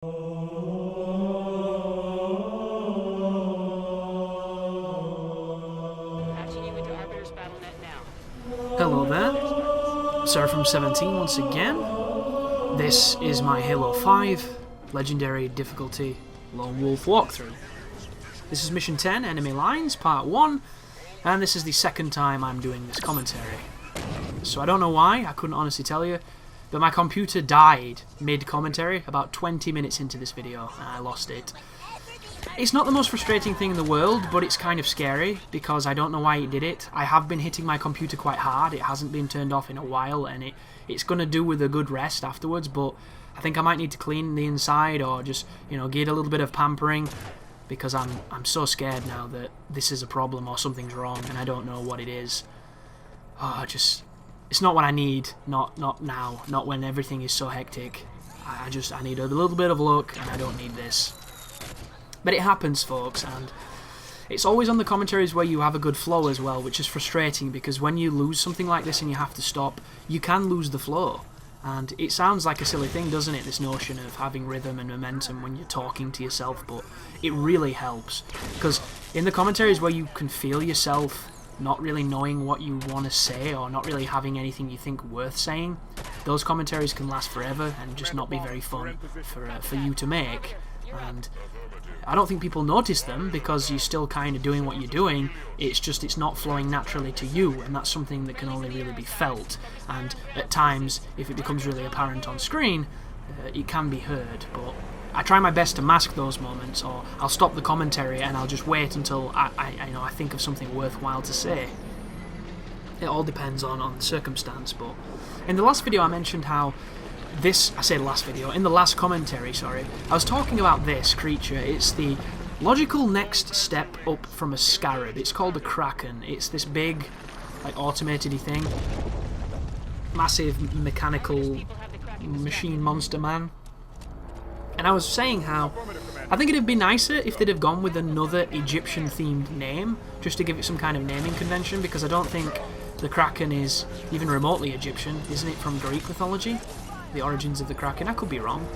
Hello there, Seraphim17 once again. This is my Halo 5 Legendary Difficulty Lone Wolf walkthrough. This is Mission 10, Enemy Lines, Part 1, and this is the second time I'm doing this commentary. So I don't know why, I couldn't honestly tell you, but my computer died mid-commentary, about 20 minutes into this video, and I lost it. It's not the most frustrating thing in the world, but it's kind of scary, because I don't know why it did it. I have been hitting my computer quite hard, it hasn't been turned off in a while, and it's going to do with a good rest afterwards, but I think I might need to clean the inside, or just, you know, get a little bit of pampering, because I'm so scared now that this is a problem, or something's wrong, and I don't know what it is. Oh, it's not what I need, not now, not when everything is so hectic. I need a little bit of luck, and I don't need this. But it happens, folks, and it's always on the commentaries where you have a good flow as well, which is frustrating, because when you lose something like this and you have to stop, you can lose the flow. And it sounds like a silly thing, doesn't it, this notion of having rhythm and momentum when you're talking to yourself, but it really helps. Because in the commentaries where you can feel yourself not really knowing what you want to say, or not really having anything you think worth saying, those commentaries can last forever and just not be very fun for you to make. And I don't think people notice them because you're still kind of doing what you're doing. It's not flowing naturally to you, and that's something that can only really be felt. And at times, if it becomes really apparent on screen, it can be heard. But I try my best to mask those moments, or I'll stop the commentary and I'll just wait until I think of something worthwhile to say. It all depends on the circumstance. But in the last video, I mentioned how in the last commentary, sorry, I was talking about this creature. It's the logical next step up from a scarab. It's called a kraken. It's this big, like, automated-y thing. Massive mechanical machine monster man. And I was saying how I think it'd be nicer if they'd have gone with another Egyptian-themed name, just to give it some kind of naming convention, because I don't think the kraken is even remotely Egyptian. Isn't it from Greek mythology? The origins of the kraken. I could be wrong.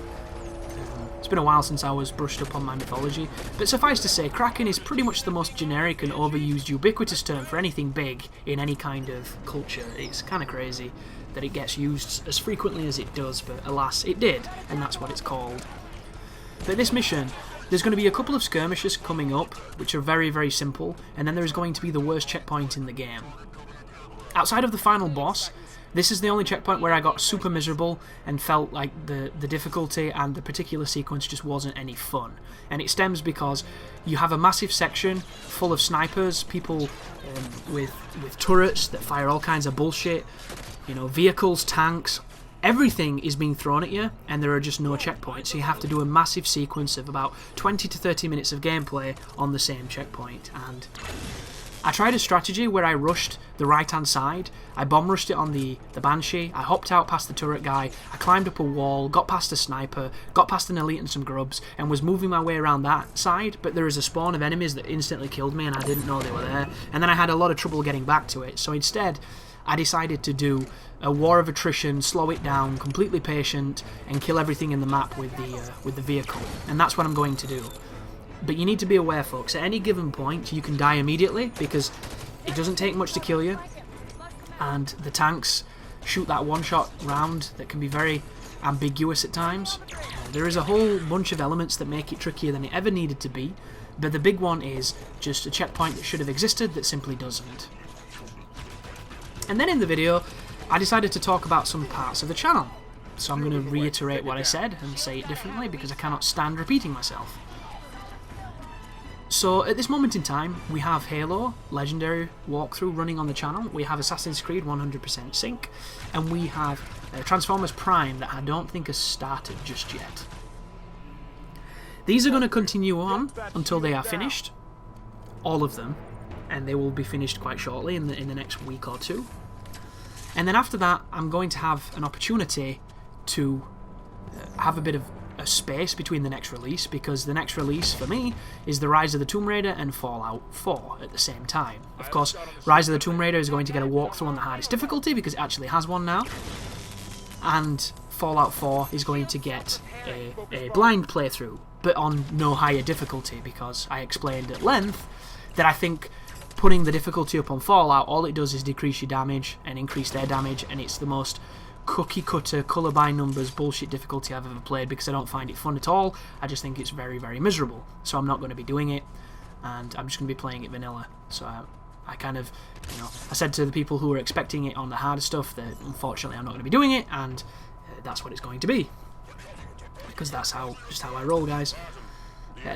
It's been a while since I was brushed up on my mythology, but suffice to say, kraken is pretty much the most generic and overused ubiquitous term for anything big in any kind of culture. It's kind of crazy that it gets used as frequently as it does, but alas, it did, and that's what it's called. But this mission, there's going to be a couple of skirmishes coming up, which are very, very simple, and then there's going to be the worst checkpoint in the game. Outside of the final boss, this is the only checkpoint where I got super miserable and felt like the difficulty and the particular sequence just wasn't any fun. And it stems because you have a massive section full of snipers, people with turrets that fire all kinds of bullshit, you know, vehicles, tanks, everything is being thrown at you, and there are just no checkpoints. So you have to do a massive sequence of about 20 to 30 minutes of gameplay on the same checkpoint. And I tried a strategy where I rushed the right-hand side, I bomb-rushed it on the Banshee, I hopped out past the turret guy, I climbed up a wall, got past a sniper, got past an elite and some grubs, and was moving my way around that side, but there was a spawn of enemies that instantly killed me and I didn't know they were there, and then I had a lot of trouble getting back to it. So instead, I decided to do a war of attrition, slow it down, completely patient, and kill everything in the map with the vehicle, and that's what I'm going to do. But you need to be aware, folks, at any given point you can die immediately, because it doesn't take much to kill you, and the tanks shoot that one-shot round that can be very ambiguous at times. There is a whole bunch of elements that make it trickier than it ever needed to be, but the big one is just a checkpoint that should have existed that simply doesn't. And then in the video, I decided to talk about some parts of the channel. So I'm going to reiterate what I said and say it differently, because I cannot stand repeating myself. So at this moment in time, we have Halo Legendary walkthrough running on the channel, we have Assassin's Creed 100% sync, and we have Transformers Prime that I don't think has started just yet. These are going to continue on until they are finished, all of them, and they will be finished quite shortly in the next week or two. And then after that, I'm going to have an opportunity to have a bit of a space between the next release, because the next release for me is the Rise of the Tomb Raider and Fallout 4 at the same time. Of course, Rise of the Tomb Raider is going to get a walkthrough on the hardest difficulty because it actually has one now, and Fallout 4 is going to get a blind playthrough, but on no higher difficulty, because I explained at length that I think putting the difficulty up on Fallout, all it does is decrease your damage and increase their damage, and it's the most cookie-cutter, colour-by-numbers bullshit difficulty I've ever played, because I don't find it fun at all. I just think it's very, very miserable. So I'm not going to be doing it, and I'm just going to be playing it vanilla. So I kind of, you know, I said to the people who were expecting it on the harder stuff that unfortunately I'm not going to be doing it, and that's what it's going to be. Because that's just how I roll, guys.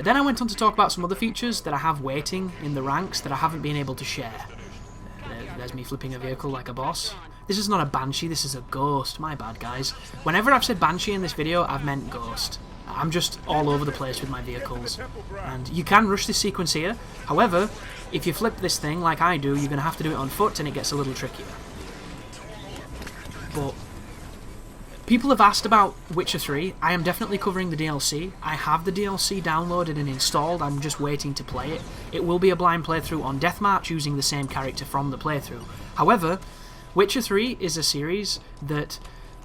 Then I went on to talk about some other features that I have waiting in the ranks that I haven't been able to share. There's me flipping a vehicle like a boss. This is not a Banshee, this is a Ghost. My bad, guys. Whenever I've said Banshee in this video, I've meant Ghost. I'm just all over the place with my vehicles. And you can rush this sequence here. However, if you flip this thing like I do, you're going to have to do it on foot, and it gets a little trickier. But people have asked about Witcher 3. I am definitely covering the DLC. I have the DLC downloaded and installed. I'm just waiting to play it. It will be a blind playthrough on Deathmarch using the same character from the playthrough. However, Witcher 3 is a series that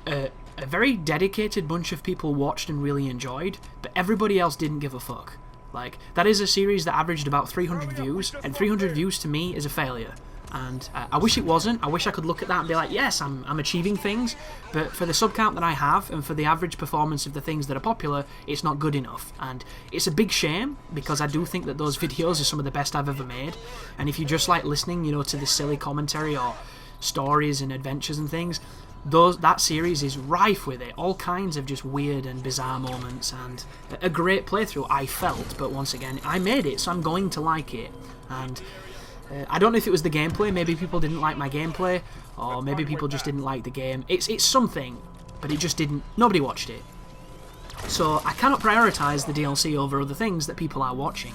a very dedicated bunch of people watched and really enjoyed, but everybody else didn't give a fuck. Like, that is a series that averaged about 300 views, and 300 views to me is a failure. And I wish it wasn't. I wish I could look at that and be like, yes, I'm achieving things, but for the sub count that I have, and for the average performance of the things that are popular, it's not good enough. And it's a big shame, because I do think that those videos are some of the best I've ever made, and if you just like listening, you know, to this silly commentary or stories and adventures and things, that series is rife with it. All kinds of just weird and bizarre moments, and a great playthrough, I felt. But once again, I made it, so I'm going to like it. And I don't know if it was the gameplay. Maybe people didn't like my gameplay, or maybe people just didn't like the game. It's something, but it just didn't. Nobody watched it. So I cannot prioritise the DLC over other things that people are watching.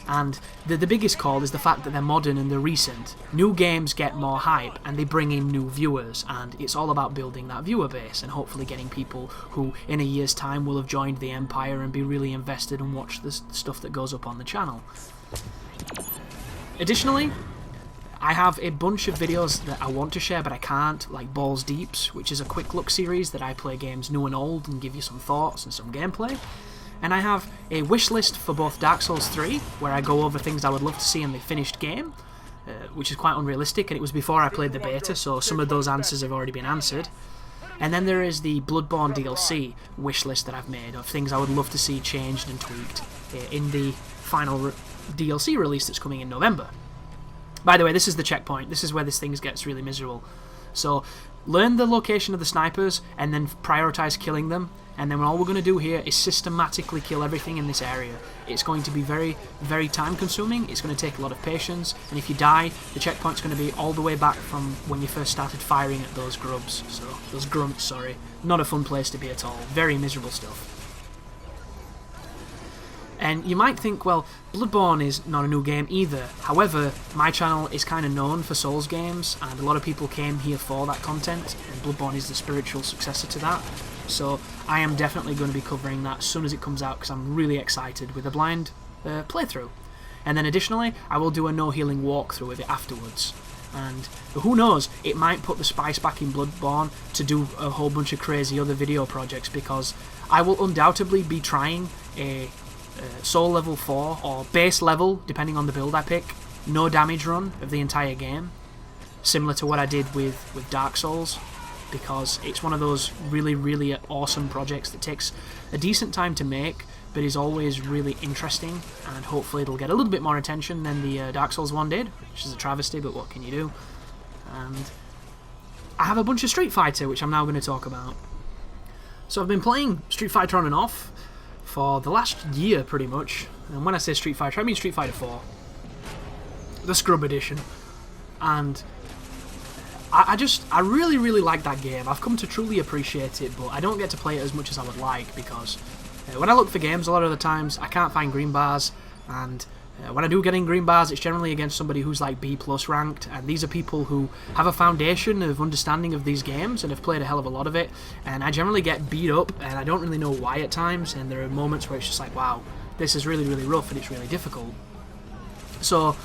And the biggest call is the fact that they're modern and they're recent. New games get more hype, and they bring in new viewers, and it's all about building that viewer base and hopefully getting people who in a year's time will have joined the Empire and be really invested and watch the stuff that goes up on the channel. Additionally, I have a bunch of videos that I want to share but I can't, like Balls Deeps, which is a quick look series that I play games new and old and give you some thoughts and some gameplay. And I have a wish list for both Dark Souls 3, where I go over things I would love to see in the finished game, which is quite unrealistic, and it was before I played the beta, so some of those answers have already been answered. And then there is the Bloodborne DLC wish list that I've made of things I would love to see changed and tweaked in the final DLC release that's coming in November. By the way, this is the checkpoint. This is where this thing gets really miserable. So learn the location of the snipers and then prioritise killing them. And then all we're going to do here is systematically kill everything in this area. It's going to be very, very time consuming. It's going to take a lot of patience. And if you die, the checkpoint's going to be all the way back from when you first started firing at those grubs. So, those grunts, sorry. Not a fun place to be at all. Very miserable stuff. And you might think, well, Bloodborne is not a new game either. However, my channel is kind of known for Souls games, and a lot of people came here for that content, and Bloodborne is the spiritual successor to that. So I am definitely going to be covering that as soon as it comes out, because I'm really excited with a blind playthrough. And then additionally, I will do a no-healing walkthrough of it afterwards. And who knows, it might put the spice back in Bloodborne to do a whole bunch of crazy other video projects, because I will undoubtedly be trying a soul level 4 or base level, depending on the build I pick, no damage run of the entire game, similar to what I did with Dark Souls, because it's one of those really, really awesome projects that takes a decent time to make, but is always really interesting, and hopefully it'll get a little bit more attention than the Dark Souls one did, which is a travesty, but what can you do? And I have a bunch of Street Fighter, which I'm now going to talk about. So I've been playing Street Fighter on and off for the last year, pretty much. And when I say Street Fighter, I mean Street Fighter 4. The Scrub Edition. And I really, really like that game. I've come to truly appreciate it, but I don't get to play it as much as I would like, because when I look for games a lot of the times, I can't find green bars, and when I do get in green bars, it's generally against somebody who's like B+ ranked, and these are people who have a foundation of understanding of these games and have played a hell of a lot of it, and I generally get beat up, and I don't really know why at times, and there are moments where it's just like, wow, this is really, really rough and it's really difficult. So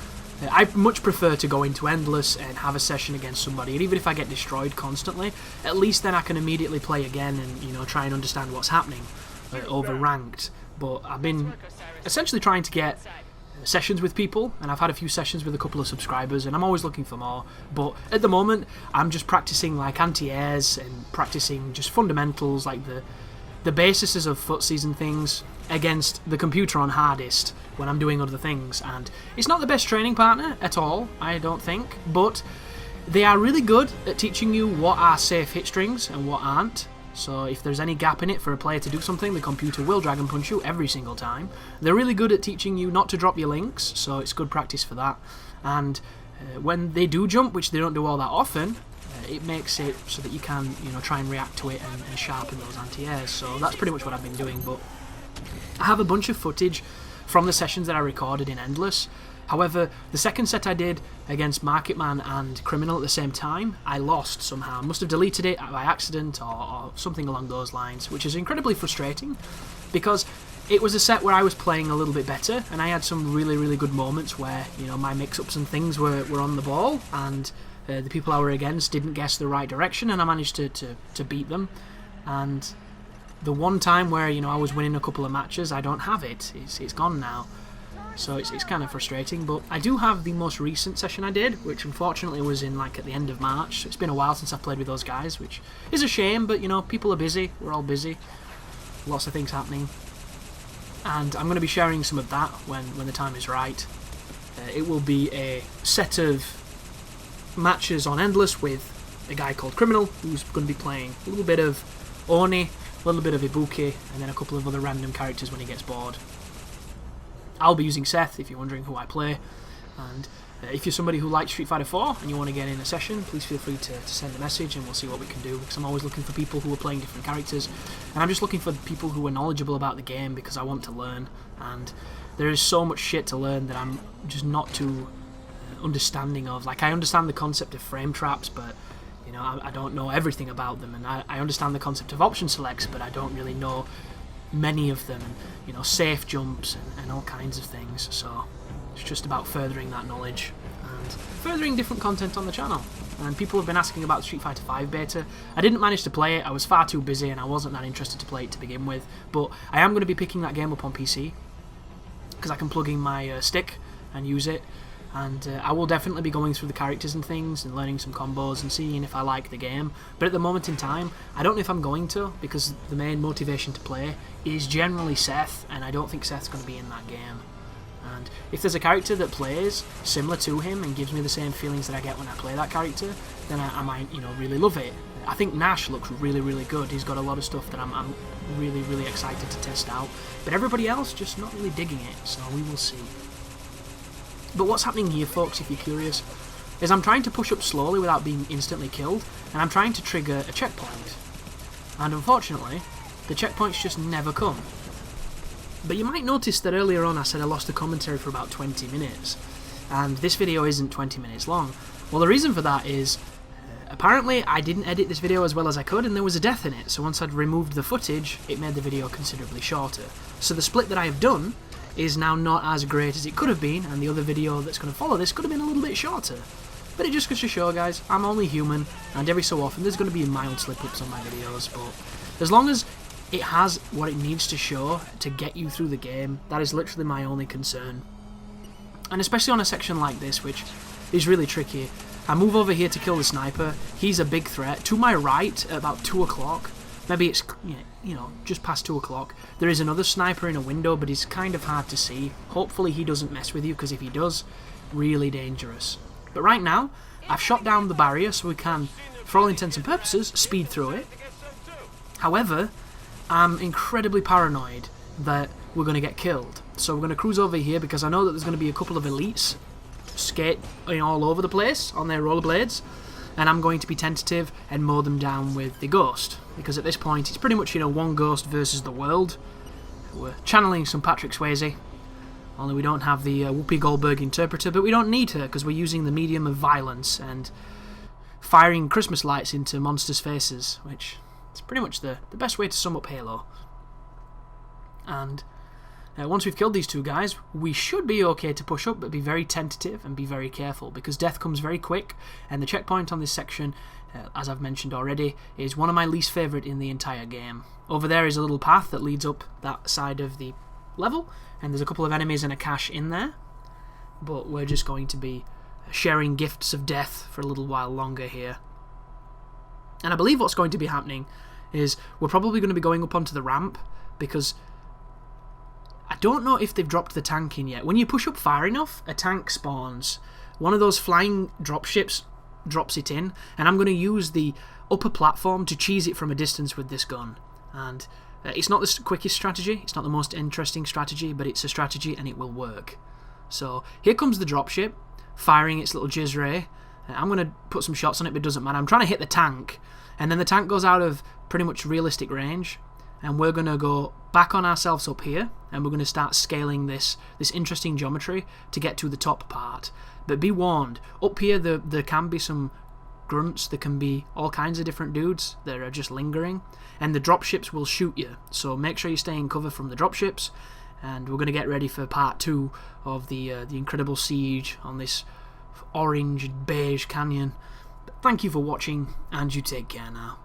I much prefer to go into Endless and have a session against somebody, and even if I get destroyed constantly, at least then I can immediately play again and, you know, try and understand what's happening over ranked. But I've been essentially trying to get sessions with people, and I've had a few sessions with a couple of subscribers, and I'm always looking for more. But at the moment, I'm just practicing like anti-airs and practicing just fundamentals, like the bases of footsies and things, against the computer on hardest when I'm doing other things. And it's not the best training partner at all, I don't think, but they are really good at teaching you what are safe hit strings and what aren't. So if there's any gap in it for a player to do something, the computer will Dragon Punch you every single time. They're really good at teaching you not to drop your links, so it's good practice for that. And when they do jump, which they don't do all that often, it makes it so that you can, you know, try and react to it and sharpen those anti-airs. So that's pretty much what I've been doing. But I have a bunch of footage from the sessions that I recorded in Endless. However, the second set I did against Marketman and Criminal at the same time, I lost somehow. I must have deleted it by accident or something along those lines, which is incredibly frustrating because it was a set where I was playing a little bit better, and I had some really, really good moments where, you know, my mix-ups and things were on the ball, and the people I were against didn't guess the right direction, and I managed to beat them. And the one time where, you know, I was winning a couple of matches, I don't have it. It's gone now. So it's kind of frustrating, but I do have the most recent session I did, which unfortunately was in like at the end of March. So it's been a while since I've played with those guys, which is a shame, but you know, people are busy, we're all busy, lots of things happening, and I'm going to be sharing some of that when the time is right. It will be a set of matches on Endless with a guy called Criminal, who's going to be playing a little bit of Oni, a little bit of Ibuki, and then a couple of other random characters when he gets bored. I'll be using Seth, if you're wondering who I play, and if you're somebody who likes Street Fighter 4 and you want to get in a session, please feel free to send a message and we'll see what we can do, because I'm always looking for people who are playing different characters, and I'm just looking for people who are knowledgeable about the game because I want to learn, and there is so much shit to learn that I'm just not too understanding of. Like, I understand the concept of frame traps, but you know, I don't know everything about them, and I understand the concept of option selects, but I don't really know many of them, and you know, safe jumps and all kinds of things. So it's just about furthering that knowledge and furthering different content on the channel. And people have been asking about Street Fighter 5 beta. I didn't manage to play it, I was far too busy and I wasn't that interested to play it to begin with, but I am going to be picking that game up on PC because I can plug in my stick and use it. And I will definitely be going through the characters and things and learning some combos and seeing if I like the game. But at the moment in time, I don't know if I'm going to, because the main motivation to play is generally Seth, and I don't think Seth's going to be in that game. And if there's a character that plays similar to him and gives me the same feelings that I get when I play that character, then I might, you know, really love it. I think Nash looks really, really good. He's got a lot of stuff that I'm really, really excited to test out. But everybody else, just not really digging it, so we will see. But what's happening here, folks, if you're curious, is I'm trying to push up slowly without being instantly killed, and I'm trying to trigger a checkpoint. And unfortunately, the checkpoints just never come. But you might notice that earlier on I said I lost the commentary for about 20 minutes, and this video isn't 20 minutes long. Well, the reason for that is, apparently I didn't edit this video as well as I could, and there was a death in it, so once I'd removed the footage, it made the video considerably shorter. So the split that I have done is now not as great as it could have been, and the other video that's going to follow this could have been a little bit shorter. But it just goes to show, guys, I'm only human, and every so often there's going to be mild slip-ups on my videos, but as long as it has what it needs to show to get you through the game, that is literally my only concern. And especially on a section like this, which is really tricky. I move over here to kill the sniper, he's a big threat. To my right, at about 2 o'clock, maybe it's, you know, just past 2 o'clock, there is another sniper in a window, but he's kind of hard to see. Hopefully he doesn't mess with you, because if he does, really dangerous. But right now, I've shot down the barrier so we can, for all intents and purposes, speed through it. However, I'm incredibly paranoid that we're going to get killed. So we're going to cruise over here because I know that there's going to be a couple of elites skating all over the place on their rollerblades, and I'm going to be tentative and mow them down with the Ghost, because at this point it's pretty much, you know, one Ghost versus the world. We're channeling some Patrick Swayze, only we don't have the Whoopi Goldberg interpreter, but we don't need her because we're using the medium of violence and firing Christmas lights into monsters' faces, which is pretty much the best way to sum up Halo. And Once we've killed these two guys, we should be okay to push up, but be very tentative and be very careful, because death comes very quick, and the checkpoint on this section, as I've mentioned already, is one of my least favourite in the entire game. Over there is a little path that leads up that side of the level, and there's a couple of enemies and a cache in there, but we're just going to be sharing gifts of death for a little while longer here. And I believe what's going to be happening is we're probably going to be going up onto the ramp, because I don't know if they've dropped the tank in yet. When you push up far enough, a tank spawns. One of those flying dropships drops it in, and I'm going to use the upper platform to cheese it from a distance with this gun. And it's not the quickest strategy, it's not the most interesting strategy, but it's a strategy and it will work. So here comes the dropship, firing its little jizz ray. I'm going to put some shots on it, but it doesn't matter. I'm trying to hit the tank, and then the tank goes out of pretty much realistic range, and we're going to go back on ourselves up here, and we're going to start scaling this interesting geometry to get to the top part. But be warned, up here there can be some grunts, there can be all kinds of different dudes that are just lingering, and the dropships will shoot you, so make sure you stay in cover from the dropships, and we're going to get ready for part 2 of the incredible siege on this orange beige canyon. But thank you for watching, and you take care now.